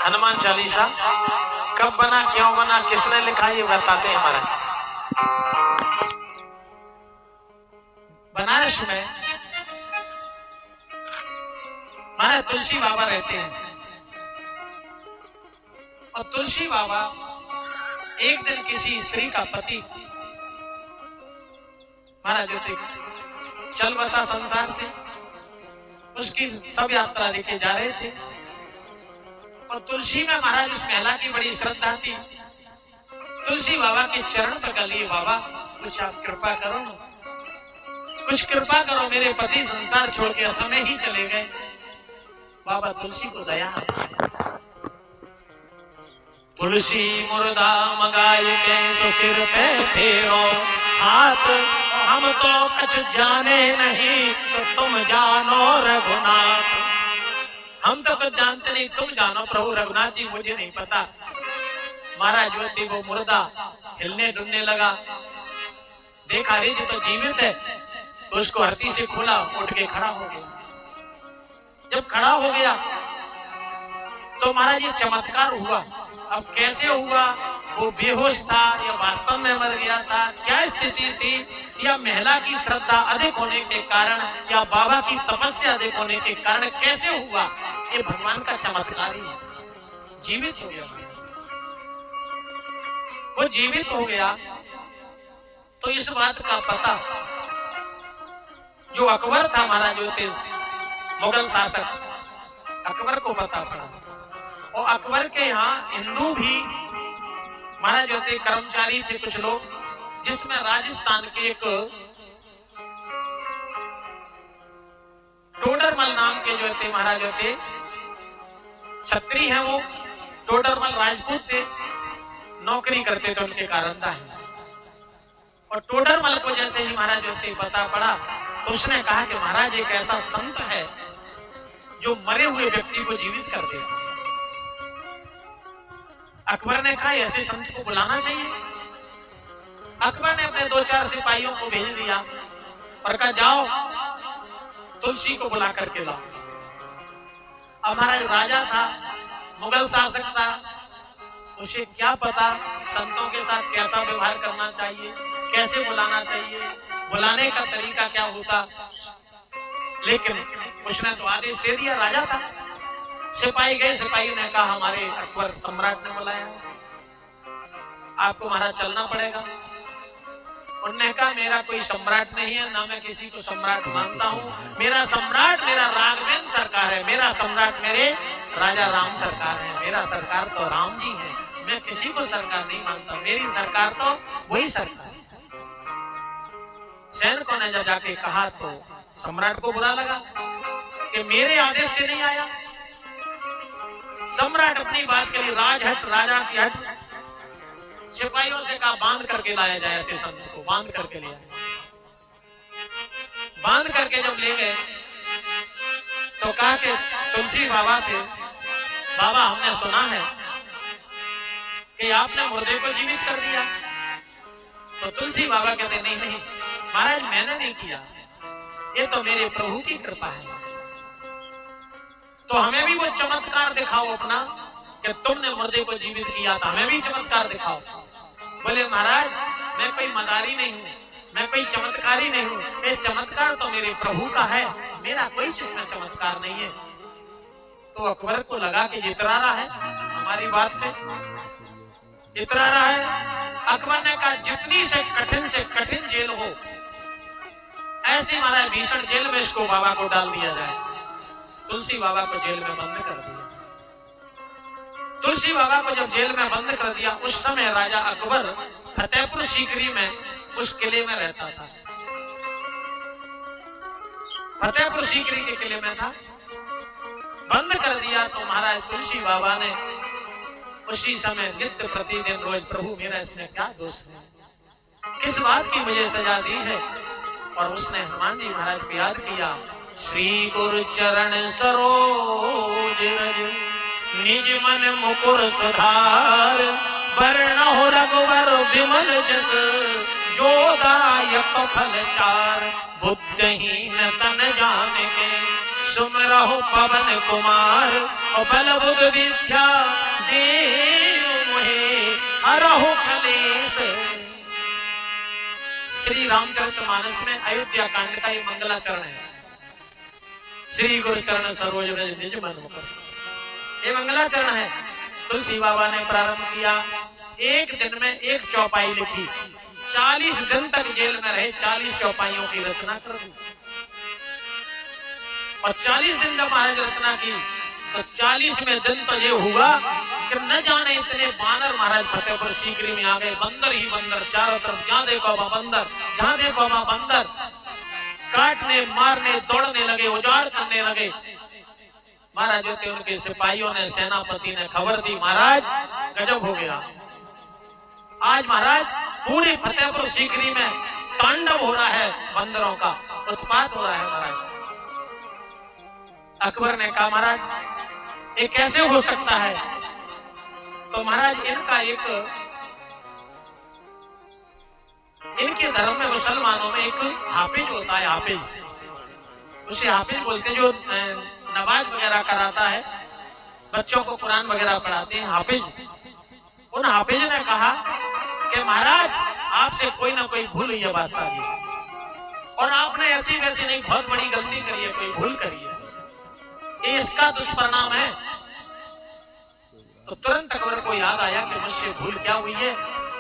हनुमान चालीसा कब बना, क्यों बना, किसने लिखा, ये बताते हैं महाराज। बनारस में महाराज तुलसी बाबा रहते हैं और तुलसी बाबा एक दिन किसी स्त्री का पति महाराज जो चल बसा संसार से, उसकी सब यात्रा लेके जा रहे थे और तुलसी में महाराज उस महिला की बड़ी श्रद्धा थी। तुलसी बाबा के चरण पकड़ लिए, बाबा कुछ आप कृपा करो ना, कुछ कृपा करो, मेरे पति संसार छोड़ के असमय ही चले गए। बाबा तुलसी को दया आया। तुलसी मुर्दा मंगाए के तो सिर पे फेरो हाथ, हम तो कुछ जाने नहीं तो तुम जानो रघुनाथ। हम तो कुछ जानते नहीं, तुम जानो प्रभु रघुनाथ जी, मुझे नहीं पता। महाराज ज्योति वो मुर्दा हिलने डुलने लगा, देखा रे जी तो जीवित है, तो उसको हरती से खोला, उठ के खड़ा हो गया। जब खड़ा हो गया तो महाराज ये चमत्कार हुआ। अब कैसे हुआ, वो बेहोश था या वास्तव में मर गया था, क्या स्थिति थी, या महिला की श्रद्धा अधिक होने के कारण या बाबा की तपस्या अधिक होने के कारण कैसे हुआ, ये भगवान का चमत्कार ही है। जीवित हो गया, वो जीवित हो गया। तो इस बात का पता जो अकबर था महाराज ज्योतिष मुगल शासक, अकबर को पता पड़ा और अकबर के यहाँ हिंदू भी महाराज ज्योति कर्मचारी थे कुछ लोग, जिसमें राजस्थान के एक टोडरमल नाम के जो थे महाराज ज्योति छत्री हैं, वो टोडरमल राजपूत थे, नौकरी करते थे उनके कारंदा है। और टोडरमल को जैसे ही महाराज ज्योति पता पड़ा तो उसने कहा कि महाराज एक ऐसा संत है जो मरे हुए व्यक्ति को जीवित कर देता है। अकबर ने कहा ऐसे संत को बुलाना चाहिए। अकबर ने अपने 2-4 सिपाहियों को भेज दिया और कहा जाओ तुलसी को बुला करके लाओ। अब महाराज राजा था, मुगल शासक था, उसे क्या पता संतों के साथ कैसा व्यवहार करना चाहिए, कैसे बुलाना चाहिए, बुलाने का तरीका क्या होता। लेकिन उसने तो आदेश दे दिया, राजा था। सिपाही गए, सिपाही ने कहा हमारे अकबर सम्राट ने बुलाया, आपको महाराज चलना पड़ेगा। उन्होंने कहा मेरा कोई सम्राट नहीं है, ना मैं किसी को सम्राट मानता हूँ, मेरा सम्राट मेरा राघवेंद्र सरकार है, मेरा सम्राट मेरे राजा राम सरकार है, मेरा सरकार तो राम जी है, मैं किसी को सरकार नहीं मानता, मेरी सरकार तो वही सरकार है। सैनिकों ने जब जाके कहा तो सम्राट को बुरा लगा कि मेरे आदेश से नहीं आया। सम्राट अपनी बात के लिए राजहट, राजा की हट, सिपाहियों से कहा बांध करके लाया जाए, ऐसे संत को बांध करके ले आए। बांध करके जब ले गए तो कहा कि तुलसी बाबा से, बाबा हमने सुना है कि आपने मुर्दे को जीवित कर दिया। तो तुलसी बाबा कहते नहीं नहीं महाराज मैंने नहीं किया, ये तो मेरे प्रभु की कृपा है। तो हमें भी वो चमत्कार दिखाओ अपना कि तुमने मुर्दे को जीवित किया था, हमें भी चमत्कार दिखाओ। बोले महाराज मैं कोई मदारी नहीं हूँ, मैं कोई चमत्कारी नहीं हूँ, ये चमत्कार तो मेरे प्रभु का है, मेरा कोई इसमें चमत्कार नहीं है। तो अकबर को लगा कि इतरा रहा है हमारी बात से, इतरा रहा है। अकबर ने कहा जितनी से कठिन जेल हो ऐसी महाराज भीषण जेल में इसको बाबा को डाल दिया जाए। तुलसी बाबा को जेल में बंद कर दिया। तुलसी बाबा को जब जेल में बंद कर दिया, उस समय राजा अकबर फतेहपुर सीकरी में उस किले में रहता था, फतेहपुर सीकरी के किले में था। बंद कर दिया तो महाराज तुलसी बाबा ने उसी समय नित्य प्रतिदिन रोज प्रभु मेरा इसमें क्या दोष है, किस बात की मुझे सजा दी है। और उसने हनुमान जी महाराज को याद किया, श्री गुरु चरण सरोज रज निज मन मुकुर सुधार, वर्ण हो रघुवर विमल जस जो दायक फल चार, बुद्धहीन तन जान के सुमरहु पवन कुमार, और बल बुद्ध विद्या रामचरितमानस में अयोध्या कांड का ये मंगलाचरण है। श्री गुरु चरण सरोज रज निज मन मुकुर, ये मंगलाचरण है। तुलसी बाबा ने प्रारंभ किया, एक दिन में एक चौपाई लिखी, 40 दिन तक जेल में रहे, 40 चौपाइयों की रचना कर दी। और 40 दिन जब महाराज रचना की तो 40वें दिन तो ये हुआ कि न जाने इतने बानर महाराज फतेहपुर सीकरी में आ गए, बंदर ही बंदर चारों तरफ, जहां देखो वहां बंदर, जहां देखो वहां बंदर, काटने मारने दौड़ने लगे, उजाड़ करने लगे। महाराज होते उनके सिपाहियों ने, सेनापति ने खबर दी, महाराज गजब हो गया, आज महाराज पूरी फतेहपुर सीकरी में तांडव हो रहा है, बंदरों का उत्पात हो रहा है। महाराज अकबर ने कहा, महाराज ये कैसे हो सकता है? तो महाराज इनका इनके धर्म में, मुसलमानों में एक हाफिज होता है, हाफिज, उसे हाफिज बोलते हैं, जो नमाज वगैरह कराता है, बच्चों को कुरान वगैरह पढ़ाते हैं, हाफिज। उन हाफिज ने कहा कि महाराज आपसे कोई ना कोई भूल हुई है बादशाह जी, और आपने ऐसी वैसी नहीं, बहुत बड़ी गलती करी है, कोई भूल करी है, ये इसका दुष्परिणाम है। तो तुरंत अकबर को याद आया कि मुझसे भूल क्या हुई है,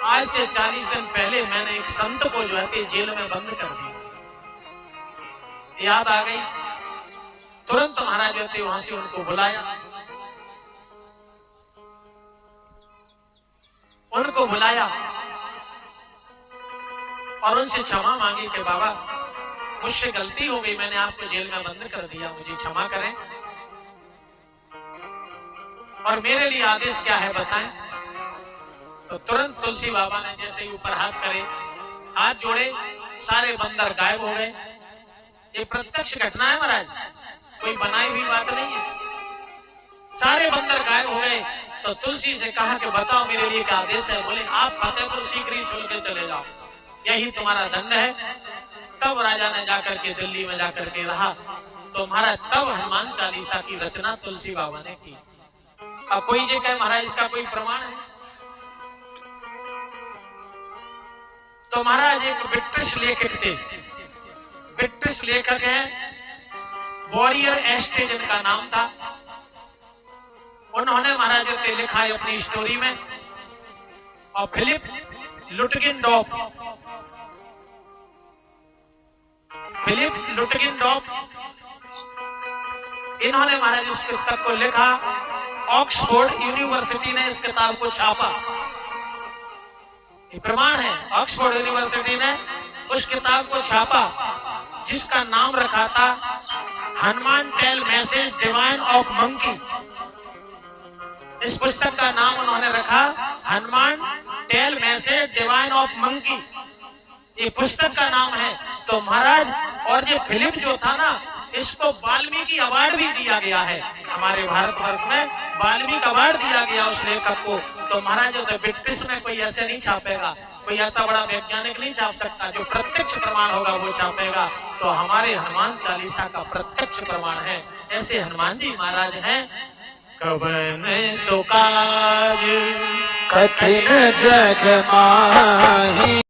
आज से 40 दिन पहले मैंने एक संत को जो है जेल में बंद कर दिया। याद आ गई, तुरंत महाराज होते वहां से उनको बुलाया, और उनसे क्षमा मांगी कि बाबा मुझसे गलती हो गई, मैंने आपको जेल में बंद कर दिया, मुझे क्षमा करें, और मेरे लिए आदेश क्या है बताएं। तो तुरंत तुलसी बाबा ने जैसे ही ऊपर हाथ करे, हाथ जोड़े, सारे बंदर गायब हो गए। ये प्रत्यक्ष घटना है महाराज, कोई बनाई हुई बात नहीं है, सारे बंदर गायब हो गए। तो तुलसी से कहा कि बताओ मेरे लिए क्या आदेश है? बोले आप फतेहपुर सीकरी छोड़ के चले जाओ, यही तुम्हारा दंड है। तब राजा ने जाकर के दिल्ली में जाकर के रहा। तो महाराज तब हनुमान चालीसा की रचना तुलसी बाबा ने की। अब कोई ये कहे महाराज इसका कोई प्रमाण है? तो महाराज एक ब्रिटिश लेखक थे, ब्रिटिश लेखक है, वॉरियर एस्टे जिनका नाम था, उन्होंने महाराज ने लिखा है अपनी स्टोरी में। और फिलिप लुटगिनडॉफ, इन्होंने महाराज इस पुस्तक को लिखा। ऑक्सफोर्ड यूनिवर्सिटी ने इस किताब को छापा, ये प्रमाण है, ऑक्सफोर्ड यूनिवर्सिटी ने उस किताब को छापा जिसका नाम रखा था Hanuman tale message divine of monkey. इस पुस्तक का नाम उन्होंने रखा Hanuman tale message divine of monkey, ये पुस्तक का नाम है। तो महाराज और ये फिलिप जो था ना, इसको वाल्मीकि अवार्ड भी दिया गया है, हमारे भारतवर्ष में वाल्मीकि अवार्ड दिया गया उस लेखक को। तो महाराज तो ब्रिटिश में कोई ऐसे नहीं छापेगा, कोई ऐसा बड़ा वैज्ञानिक नहीं छाप सकता, जो प्रत्यक्ष प्रमाण होगा वो छापेगा। तो हमारे हनुमान चालीसा का प्रत्यक्ष प्रमाण है। ऐसे हनुमान जी महाराज हैं। कवन सो काज कठिन जग माही।